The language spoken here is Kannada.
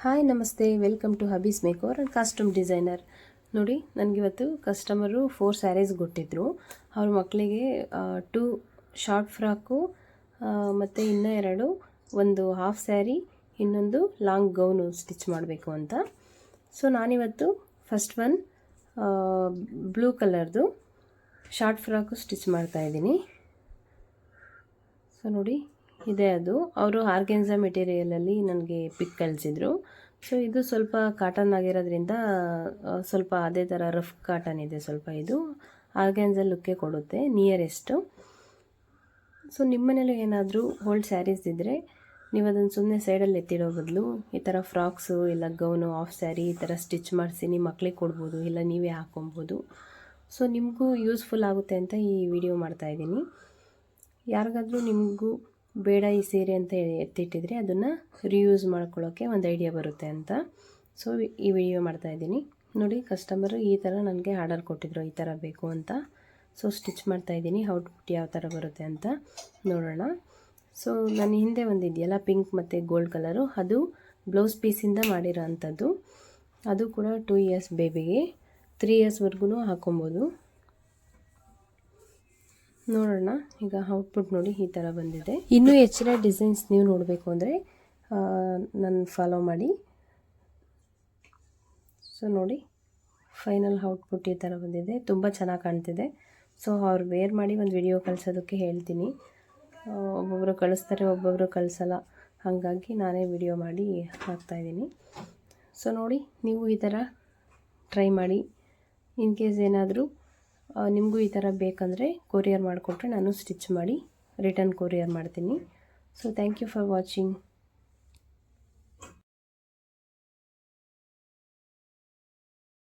ಹಾಯ್ ನಮಸ್ತೆ, ವೆಲ್ಕಮ್ ಟು ಹಬೀಸ್ ಮೇಕೋರ್ ಆ್ಯಂಡ್ ಕಾಸ್ಟ್ಯೂಮ್ ಡಿಸೈನರ್. ನೋಡಿ, ನನಗಿವತ್ತು ಕಸ್ಟಮರು 4 ಸ್ಯಾರೀಸ್ ಕೊಟ್ಟಿದ್ದರು. ಅವ್ರ ಮಕ್ಕಳಿಗೆ 2 ಶಾರ್ಟ್ ಫ್ರಾಕು ಮತ್ತು ಇನ್ನೂ 2 ಒಂದು ಹಾಫ್ ಸ್ಯಾರಿ, ಇನ್ನೊಂದು ಲಾಂಗ್ ಗೌನು ಸ್ಟಿಚ್ ಮಾಡಬೇಕು ಅಂತ. ಸೊ ನಾನಿವತ್ತು ಫಸ್ಟ್ ಒನ್ ಬ್ಲೂ ಕಲರ್ದು ಶಾರ್ಟ್ ಫ್ರಾಕು ಸ್ಟಿಚ್ ಮಾಡ್ತಾಯಿದ್ದೀನಿ. ಸೊ ನೋಡಿ, ಇದೆ ಅದು. ಅವರು ಆರ್ಗೆನ್ಸಾ ಮೆಟೀರಿಯಲಲ್ಲಿ ನನಗೆ ಪಿಕ್ ಕಳಿಸಿದ್ರು. ಸೊ ಇದು ಸ್ವಲ್ಪ ಕಾಟನ್ ಆಗಿರೋದ್ರಿಂದ ಸ್ವಲ್ಪ ಅದೇ ಥರ ರಫ್ ಕಾಟನ್ ಇದೆ. ಸ್ವಲ್ಪ ಇದು ಆರ್ಗೆನ್ಸಾ ಲುಕ್ಕೆ ಕೊಡುತ್ತೆ ನಿಯರೆಸ್ಟು. ಸೊ ನಿಮ್ಮನೇಲಿ ಏನಾದರೂ ಓಲ್ಡ್ ಸ್ಯಾರೀಸ್ ಇದ್ದರೆ ನೀವು ಅದನ್ನು ಸುಮ್ಮನೆ ಸೈಡಲ್ಲಿ ಎತ್ತಿಡೋ ಬದಲು ಈ ಥರ ಫ್ರಾಕ್ಸು ಇಲ್ಲ ಗೌನು ಹಾಫ್ ಸ್ಯಾರಿ ಈ ಥರ ಸ್ಟಿಚ್ ಮಾಡಿಸಿ ನಿಮ್ಮ ಮಕ್ಕಳಿಗೆ ಕೊಡ್ಬೋದು, ಇಲ್ಲ ನೀವೇ ಹಾಕ್ಕೊಬೋದು. ಸೊ ನಿಮಗೂ ಯೂಸ್ಫುಲ್ ಆಗುತ್ತೆ ಅಂತ ಈ ವಿಡಿಯೋ ಮಾಡ್ತಾಯಿದ್ದೀನಿ. ಯಾರಿಗಾದರೂ ನಿಮಗೂ ಬೇಡ ಈ ಸೀರೆ ಅಂತ ಎತ್ತಿಟ್ಟಿದ್ರೆ ಅದನ್ನು ರಿಯೂಸ್ ಮಾಡ್ಕೊಳ್ಳೋಕ್ಕೆ ಒಂದು ಐಡಿಯಾ ಬರುತ್ತೆ ಅಂತ ಸೊ ಈ ವಿಡಿಯೋ ಮಾಡ್ತಾಯಿದ್ದೀನಿ. ನೋಡಿ, ಕಸ್ಟಮರು ಈ ಥರ ನನಗೆ ಆರ್ಡರ್ ಕೊಟ್ಟಿದ್ರು, ಈ ಥರ ಬೇಕು ಅಂತ. ಸೊ ಸ್ಟಿಚ್ ಮಾಡ್ತಾಯಿದ್ದೀನಿ, ಔಟ್ಪುಟ್ ಯಾವ ಥರ ಬರುತ್ತೆ ಅಂತ ನೋಡೋಣ. ಸೊ ನನ್ನ ಹಿಂದೆ ಒಂದಿದೆಯಲ್ಲ ಪಿಂಕ್ ಮತ್ತು ಗೋಲ್ಡ್ ಕಲರು, ಅದು ಬ್ಲೌಸ್ ಪೀಸಿಂದ ಮಾಡಿರೋ ಅಂಥದ್ದು. ಅದು ಕೂಡ 2 ಇಯರ್ಸ್ ಬೇಬಿಗೆ, 3 ಇಯರ್ಸ್ವರೆಗೂ ಹಾಕೊಬೋದು. ನೋಡೋಣ. ಈಗ ಔಟ್ಪುಟ್ ನೋಡಿ ಈ ಥರ ಬಂದಿದೆ. ಇನ್ನೂ ಹೆಚ್ಚಿನ ಡಿಸೈನ್ಸ್ ನೀವು ನೋಡಬೇಕು ಅಂದರೆ ನನ್ನ ಫಾಲೋ ಮಾಡಿ. ಸೊ ನೋಡಿ, ಫೈನಲ್ ಔಟ್ಪುಟ್ ಈ ಥರ ಬಂದಿದೆ. ತುಂಬ ಚೆನ್ನಾಗಿ ಕಾಣ್ತಿದೆ. ಸೊ ಅವ್ರು ವೇರ್ ಮಾಡಿ ಒಂದು ವಿಡಿಯೋ ಕಳಿಸೋದಕ್ಕೆ ಹೇಳ್ತೀನಿ. ಒಬ್ಬೊಬ್ಬರು ಕಳಿಸ್ತಾರೆ, ಒಬ್ಬೊಬ್ಬರು ಕಳಿಸಲ್ಲ. ಹಾಗಾಗಿ ನಾನೇ ವಿಡಿಯೋ ಮಾಡಿ ಹಾಕ್ತಾಯಿದ್ದೀನಿ. ಸೊ ನೋಡಿ, ನೀವು ಈ ಥರ ಟ್ರೈ ಮಾಡಿ. ಇನ್ ಕೇಸ್ ಏನಾದರೂ ನಿಮಗೂ ಈ ಥರ ಬೇಕಂದರೆ ಕೊರಿಯರ್ ಮಾಡಿಕೊಟ್ರೆ ನಾನು ಸ್ಟಿಚ್ ಮಾಡಿ ರಿಟರ್ನ್ ಕೊರಿಯರ್ ಮಾಡ್ತೀನಿ. So thank you for watching.